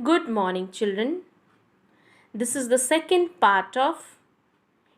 Good morning, children. This is the second part of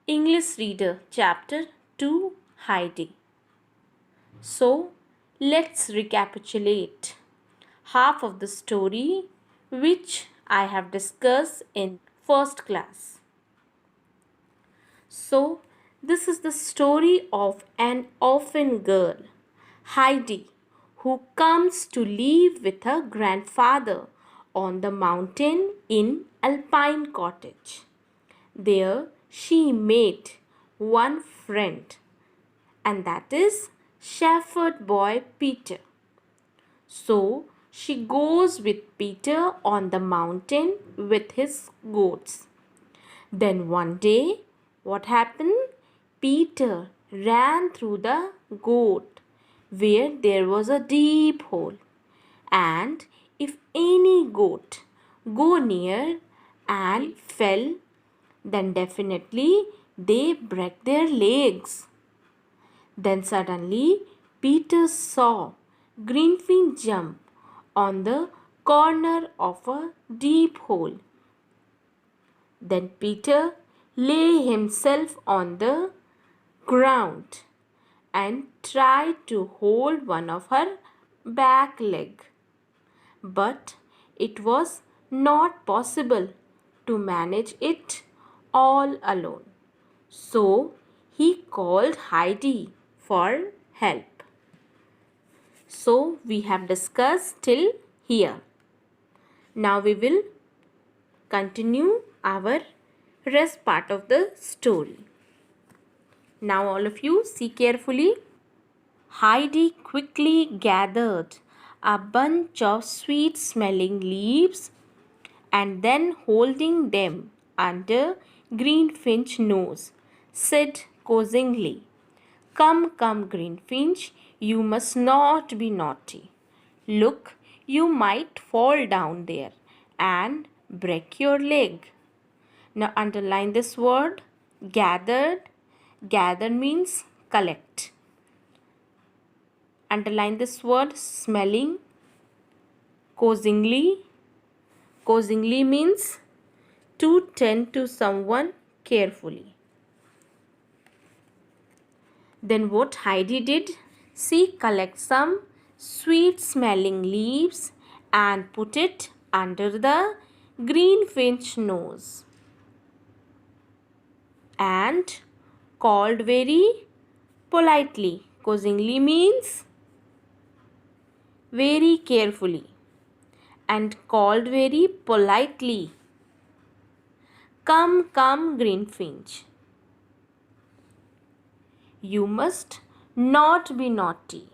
English Reader Chapter 2 Heidi. So, let's recapitulate half of the story which I have discussed in first class. So, this is the story of an orphan girl, Heidi, who comes to live with her grandfather on the mountain in Alpine Cottage. There she met one friend, and that is shepherd boy Peter. So she goes with Peter on the mountain with his goats. Then one day, what happened? Peter ran through the goat where there was a deep hole. And if any goat go near and fell, then definitely they break their legs. Then suddenly Peter saw Greenfin jump on the corner of a deep hole. Then Peter lay himself on the ground and tried to hold one of her back leg. But it was not possible to manage it all alone. So he called Heidi for help. So we have discussed till here. Now we will continue our rest part of the story. Now all of you see carefully. Heidi quickly gathered a bunch of sweet smelling leaves and then holding them under Greenfinch's nose, said coaxingly, "Come, come, Greenfinch, you must not be naughty. Look, you might fall down there and break your leg." Now underline this word, gathered. Gather means collect. Underline this word, smelling. Coaxingly. Coaxingly means to tend to someone carefully. Then what Heidi did? She collected some sweet smelling leaves and put it under the greenfinch nose and called very politely. Coaxingly means very carefully and called very politely, "Come, come, Greenfinch. You must not be naughty.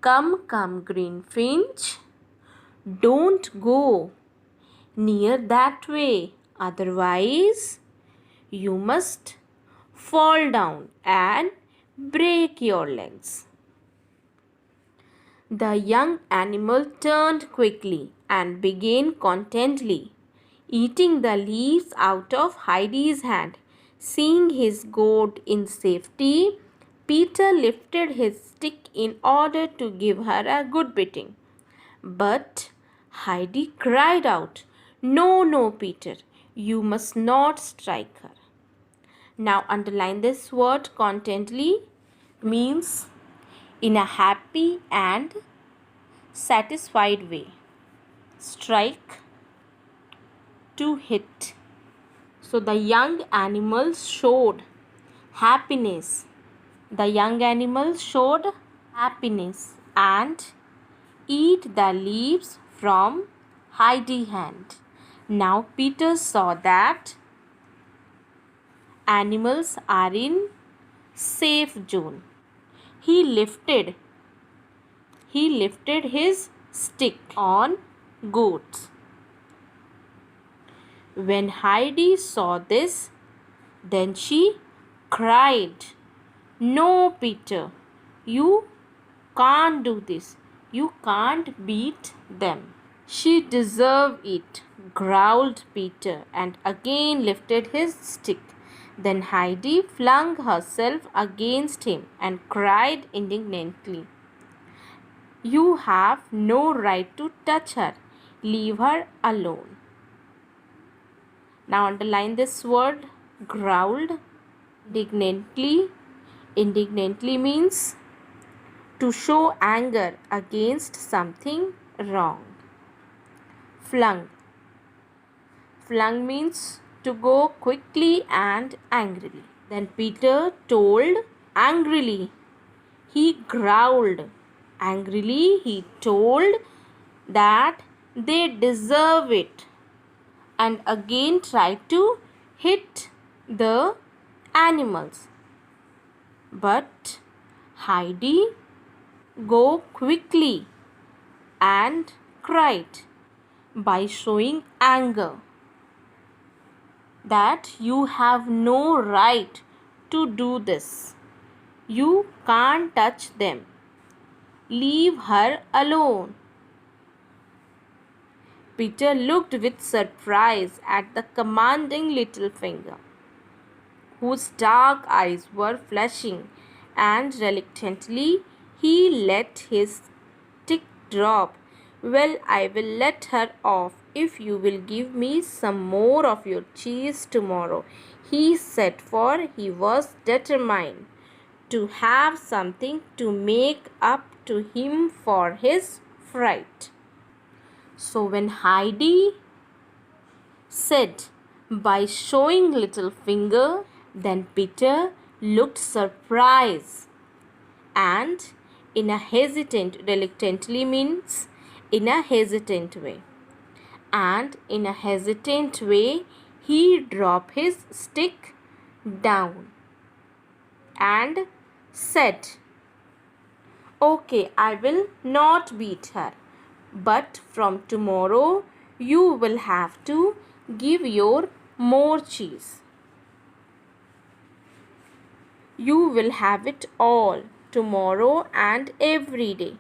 Come, come, Greenfinch. Don't go near that way, otherwise you must fall down and break your legs." The young animal turned quickly and began contentedly eating the leaves out of Heidi's hand. Seeing his goat in safety, Peter lifted his stick in order to give her a good beating. But Heidi cried out, "No, no, Peter, you must not strike her." Now underline this word, contentedly means in a happy and satisfied way. Strike, to hit. So the young animals showed happiness. The young animals showed happiness and eat the leaves from Heidi's hand. Now Peter saw that animals are in safe zone. He lifted his stick on goats. When Heidi saw this, then she cried, "No, Peter, you can't do this. You can't beat them." "She deserved it," growled Peter and again lifted his stick. Then Heidi flung herself against him and cried indignantly, "You have no right to touch her. Leave her alone. Now underline this word, growled. Indignantly. Indignantly means to show anger against something wrong. Flung. Flung means to go quickly and angrily. Then Peter told angrily. He growled. Angrily, he told that they deserve it, and again tried to hit the animals. But Heidi go quickly and cried by showing anger that you have no right to do this. You can't touch them. Leave her alone. Peter looked with surprise at the commanding little finger, whose dark eyes were flashing, and reluctantly he let his stick drop. Well, I will let her off if you will give me some more of your cheese tomorrow, he said, for he was determined to have something to make up to him for his fright. So when Heidi said by showing little finger, then Peter looked surprised and in a hesitant, reluctantly means in a hesitant way. And in a hesitant way, he dropped his stick down and said, "Okay, I will not beat her, but from tomorrow you will have to give your more cheese. You will have it all tomorrow and every day,"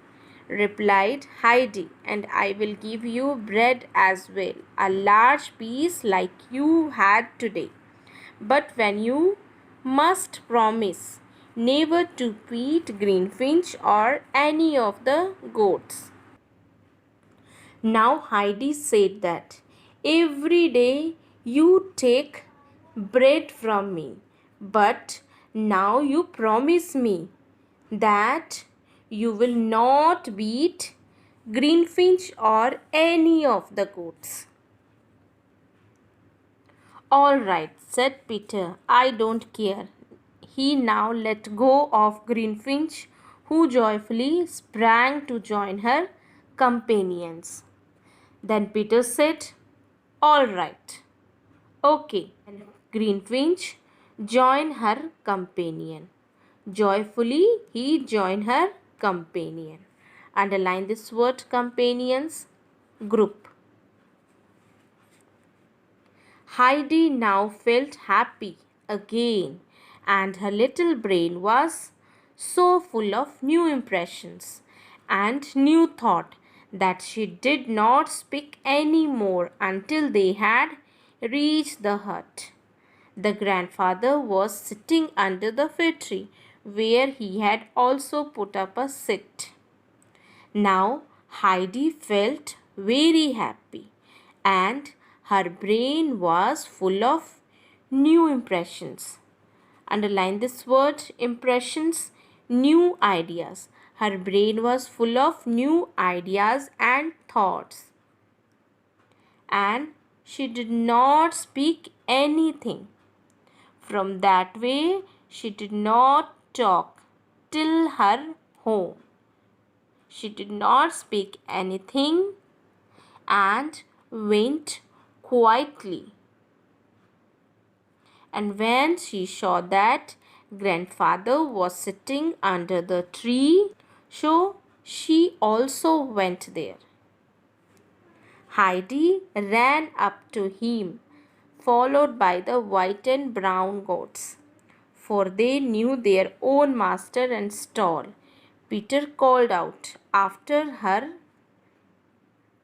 replied Heidi, "and I will give you bread as well, a large piece like you had today. But when you must promise never to beat Greenfinch or any of the goats." Now Heidi said that every day you take bread from me, but now you promise me that you will not beat Greenfinch or any of the goats. "All right," said Peter, "I don't care." He now let go of Greenfinch, who joyfully sprang to join her companions. Then Peter said, "All right, okay." And Greenfinch joined her companion. Joyfully he joined her companion. Underline this word, companions, group. Heidi now felt happy again, and her little brain was so full of new impressions and new thought that she did not speak any more until they had reached the hut. The grandfather was sitting under the fir tree, where he had also put up a seat. Now Heidi felt very happy, and her brain was full of new impressions. Underline this word, impressions, new ideas. Her brain was full of new ideas and thoughts, and she did not speak anything. From that way, she did not talk till her home. She did not speak anything and went quietly. And when she saw that grandfather was sitting under the tree, so she also went there. Heidi ran up to him, followed by the white and brown goats, for they knew their own master and stall. Peter called out after her,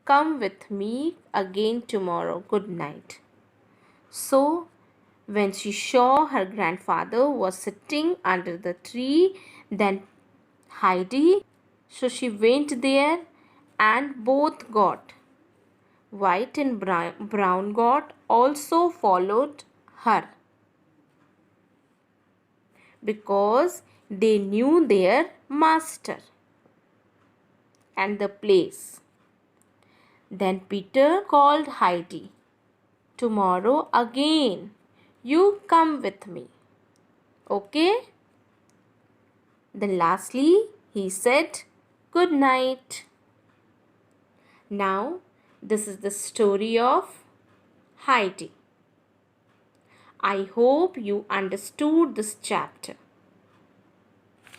"Come with me again tomorrow. Good night." So, when she saw her grandfather was sitting under the tree, then Heidi, so she went there and both got White and brown goat also followed her because they knew their master and the place. Then Peter called Heidi. Tomorrow again, you come with me. Okay? Then lastly, he said, good night. Now, this is the story of Heidi. I hope you understood this chapter.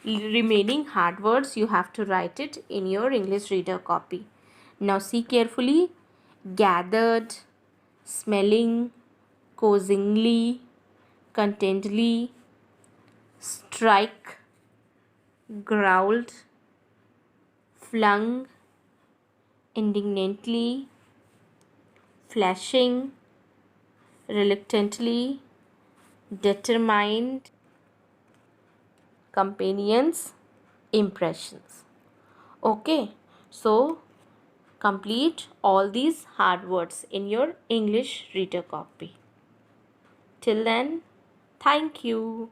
Remaining hard words, you have to write it in your English reader copy. Now see carefully. Gathered, smelling, coaxingly, contently, strike, growled, flung, indignantly, flashing, reluctantly, determined, companions, impressions. Okay, so complete all these hard words in your English reader copy. Till then, thank you.